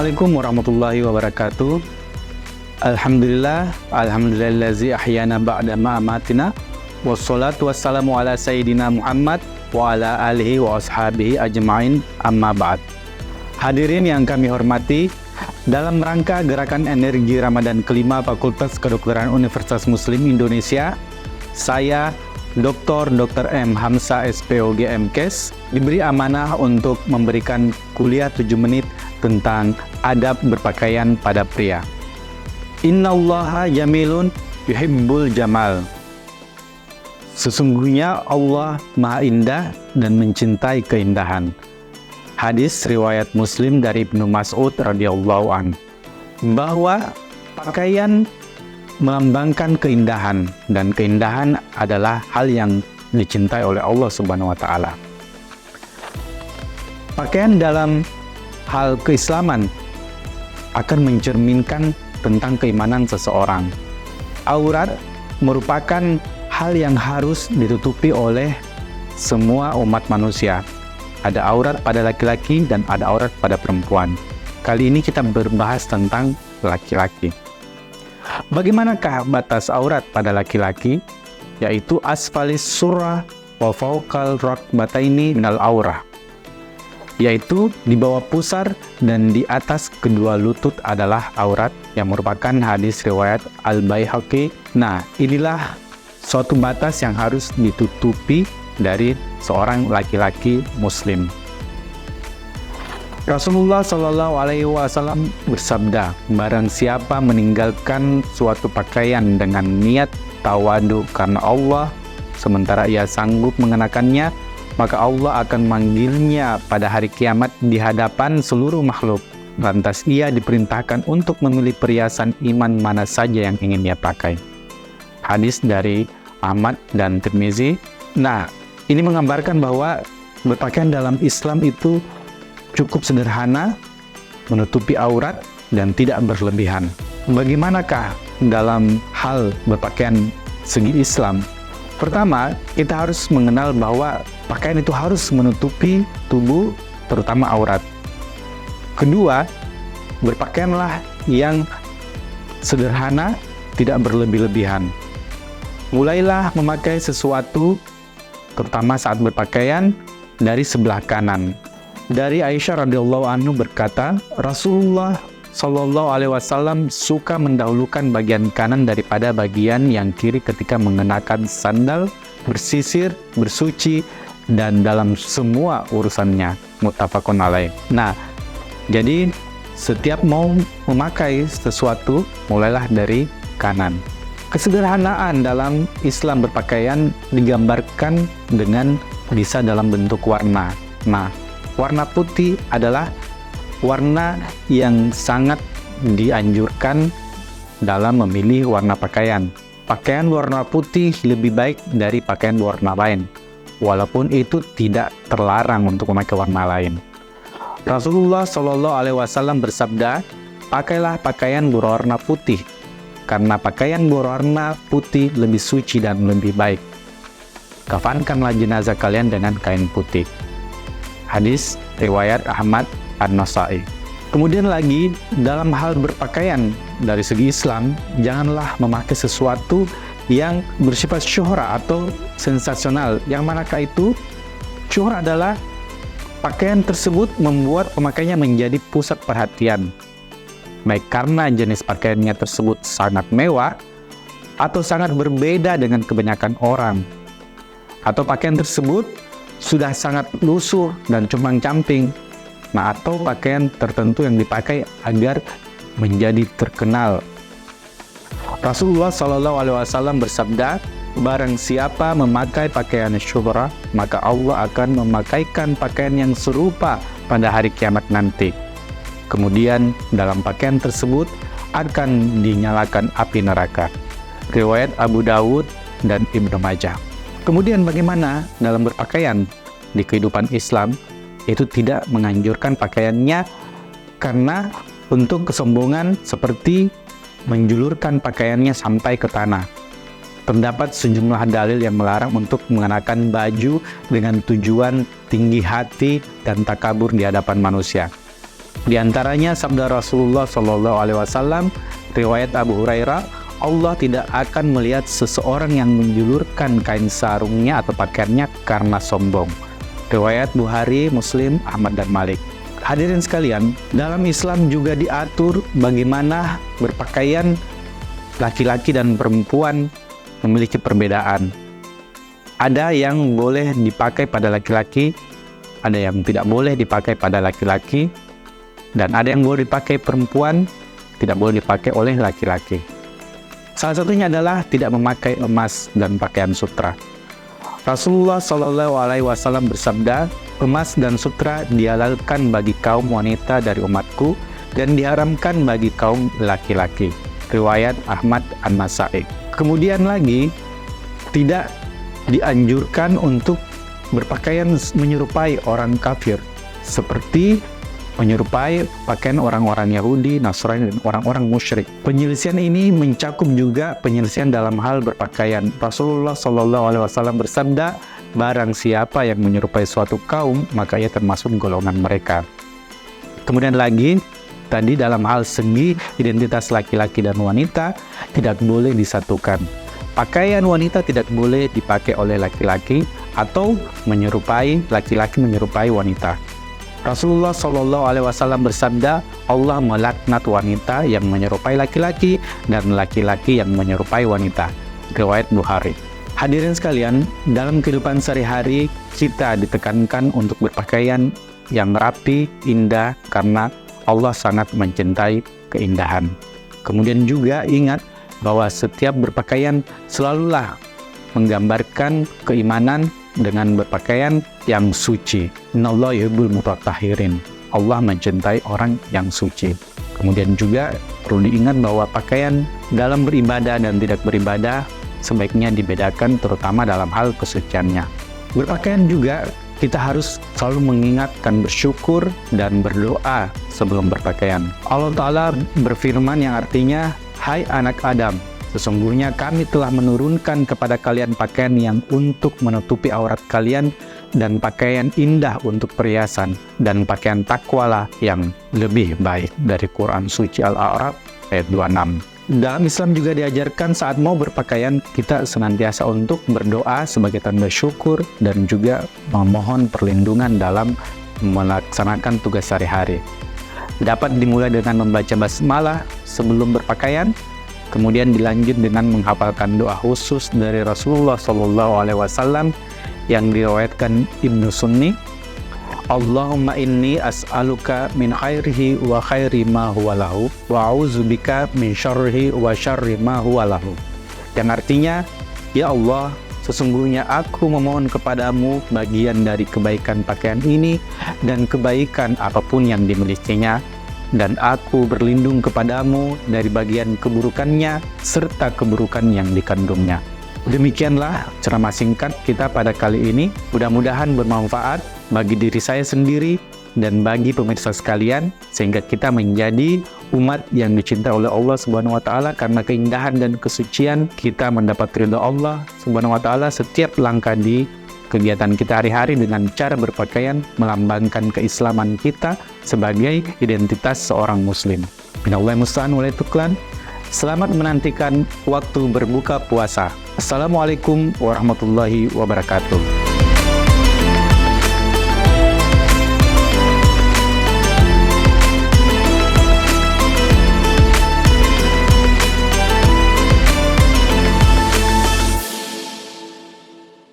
Assalamualaikum warahmatullahi wabarakatuh. Alhamdulillahillazi ahyana ba'da ma amatina. Wassalatu wassalamu ala sayyidina Muhammad wa ala alihi wa ashabihi ajma'in, amma ba'd. Hadirin yang kami hormati, dalam rangka Gerakan Energi Ramadan kelima Fakultas Kedokteran Universitas Muslim Indonesia, saya Dr. M. Hamsa SPOG MKes diberi amanah untuk memberikan kuliah 7 menit tentang adab berpakaian pada pria. Innallaha jamilun yuhibbul jamal. Sesungguhnya Allah Maha Indah dan mencintai keindahan. Hadis riwayat Muslim dari Ibnu Mas'ud radhiyallahu anhu, bahwa pakaian melambangkan keindahan, dan keindahan adalah hal yang dicintai oleh Allah Subhanahu wa taala. Pakaian dalam hal keislaman akan mencerminkan tentang keimanan seseorang. Aurat merupakan hal yang harus ditutupi oleh semua umat manusia. Ada aurat pada laki-laki dan ada aurat pada perempuan. Kali ini kita berbahas tentang laki-laki. Bagaimanakah batas aurat pada laki-laki? Yaitu asfalis surah wa fawqal rakbataini minal aurah, yaitu di bawah pusar dan di atas kedua lutut adalah aurat, yang merupakan hadis riwayat Al-Baihaqi. Nah, inilah suatu batas yang harus ditutupi dari seorang laki-laki muslim. Rasulullah Shallallahu Alaihi Wasallam bersabda, barang siapa meninggalkan suatu pakaian dengan niat tawadu karena Allah, sementara ia sanggup mengenakannya, maka Allah akan manggilnya pada hari kiamat di hadapan seluruh makhluk. Lantas ia diperintahkan untuk memilih perhiasan iman mana saja yang ingin ia pakai. Hadis dari Ahmad dan Tirmizi. Nah, ini menggambarkan bahwa berpakaian dalam Islam itu cukup sederhana, menutupi aurat, dan tidak berlebihan. Bagaimanakah dalam hal berpakaian segi Islam? Pertama, kita harus mengenal bahwa pakaian itu harus menutupi tubuh, terutama aurat. Kedua, berpakaianlah yang sederhana, tidak berlebih-lebihan. Mulailah memakai sesuatu, terutama saat berpakaian, dari sebelah kanan. Dari Aisyah radhiyallahu anhu berkata, Rasulullah Shallallahu Alaihi Wasallam suka mendahulukan bagian kanan daripada bagian yang kiri ketika mengenakan sandal, bersisir, bersuci, dan dalam semua urusannya. Muttafaqun alaih. Nah, jadi setiap mau memakai sesuatu, mulailah dari kanan. Kesederhanaan dalam Islam berpakaian digambarkan dengan bisa dalam bentuk warna. Nah, warna putih adalah warna yang sangat dianjurkan dalam memilih warna pakaian. Pakaian warna putih lebih baik dari pakaian warna lain, walaupun itu tidak terlarang untuk memakai warna lain. Rasulullah Shallallahu Alaihi Wasallam bersabda, pakailah pakaian berwarna putih, karena pakaian berwarna putih lebih suci dan lebih baik. Kafankanlah jenazah kalian dengan kain putih. Hadis riwayat Ahmad An-Nasai. Kemudian lagi, dalam hal berpakaian dari segi Islam, janganlah memakai sesuatu yang bersifat syuhra atau sensasional. Yang manakah itu? Syuhra adalah pakaian tersebut membuat pemakainya menjadi pusat perhatian, baik karena jenis pakaiannya tersebut sangat mewah atau sangat berbeda dengan kebanyakan orang, atau pakaian tersebut sudah sangat lusuh dan compang-camping. Nah, atau pakaian tertentu yang dipakai agar menjadi terkenal. Rasulullah Shallallahu Alaihi Wasallam bersabda, barang siapa memakai pakaian syuhra, maka Allah akan memakaikan pakaian yang serupa pada hari kiamat nanti. Kemudian dalam pakaian tersebut akan dinyalakan api neraka. Riwayat Abu Dawud dan Ibnu Majah. Kemudian bagaimana dalam berpakaian di kehidupan Islam? Itu tidak menganjurkan pakaiannya karena untuk kesombongan, seperti menjulurkan pakaiannya sampai ke tanah. Terdapat sejumlah dalil yang melarang untuk mengenakan baju dengan tujuan tinggi hati dan takabur di hadapan manusia. Di antaranya sabda Rasulullah SAW, riwayat Abu Hurairah, Allah tidak akan melihat seseorang yang menjulurkan kain sarungnya atau pakaiannya karena sombong. Riwayat Bukhari, Muslim, Ahmad, dan Malik. Hadirin sekalian, dalam Islam juga diatur bagaimana berpakaian laki-laki dan perempuan memiliki perbedaan. Ada yang boleh dipakai pada laki-laki, ada yang tidak boleh dipakai pada laki-laki, dan ada yang boleh dipakai perempuan, tidak boleh dipakai oleh laki-laki. Salah satunya adalah tidak memakai emas dan pakaian sutra. Rasulullah SAW bersabda, emas dan sutra dihalalkan bagi kaum wanita dari umatku dan diharamkan bagi kaum laki-laki. Riwayat Ahmad An-Nasai. Kemudian lagi, tidak dianjurkan untuk berpakaian menyerupai orang kafir, seperti menyerupai pakaian orang-orang Yahudi, Nasrani, dan orang-orang musyrik. Penyelisihan ini mencakup juga penyelisihan dalam hal berpakaian. Rasulullah SAW bersabda, barang siapa yang menyerupai suatu kaum, maka ia termasuk golongan mereka. Kemudian lagi, tadi dalam hal segi identitas laki-laki dan wanita tidak boleh disatukan. Pakaian wanita tidak boleh dipakai oleh laki-laki atau menyerupai laki-laki menyerupai wanita. Rasulullah SAW bersabda, Allah melaknat wanita yang menyerupai laki-laki dan laki-laki yang menyerupai wanita. Riwayat Bukhari. Hadirin sekalian, dalam kehidupan sehari-hari kita ditekankan untuk berpakaian yang rapi, indah, karena Allah sangat mencintai keindahan. Kemudian juga ingat bahwa setiap berpakaian selalulah menggambarkan keimanan dengan berpakaian yang suci. Innallaha yuhibbul mutahhirin. Allah mencintai orang yang suci. Kemudian juga perlu diingat bahwa pakaian dalam beribadah dan tidak beribadah sebaiknya dibedakan, terutama dalam hal kesuciannya. Berpakaian juga kita harus selalu mengingatkan bersyukur dan berdoa sebelum berpakaian. Allah Ta'ala berfirman yang artinya, hai anak Adam, sesungguhnya kami telah menurunkan kepada kalian pakaian yang untuk menutupi aurat kalian dan pakaian indah untuk perhiasan, dan pakaian takwalah yang lebih baik. Dari Quran Suci Al-A'raf ayat 26. Dalam Islam juga diajarkan saat mau berpakaian kita senantiasa untuk berdoa sebagai tanda syukur dan juga memohon perlindungan dalam melaksanakan tugas sehari-hari. Dapat dimulai dengan membaca basmalah sebelum berpakaian, kemudian dilanjut dengan menghafalkan doa khusus dari Rasulullah SAW yang diriwayatkan Ibnu Sunni. Allahumma inni as'aluka min khairihi wa khairi ma huwa lahu wa a'udzubika min syarrihi wa syarri ma huwa lahu. Yang artinya, ya Allah, sesungguhnya aku memohon kepadamu bagian dari kebaikan pakaian ini dan kebaikan apapun yang dimilikinya, dan aku berlindung kepadamu dari bagian keburukannya serta keburukan yang dikandungnya. Demikianlah ceramah singkat kita pada kali ini. Mudah-mudahan bermanfaat bagi diri saya sendiri dan bagi pemirsa sekalian, sehingga kita menjadi umat yang dicintai oleh Allah Subhanahu wa taala karena keindahan dan kesucian kita mendapat ridha Allah Subhanahu wa taala setiap langkah di kegiatan kita hari-hari dengan cara berpakaian melambangkan keislaman kita sebagai identitas seorang muslim. Minallahi musta'an wa tuklan. Selamat menantikan waktu berbuka puasa. Assalamualaikum warahmatullahi wabarakatuh.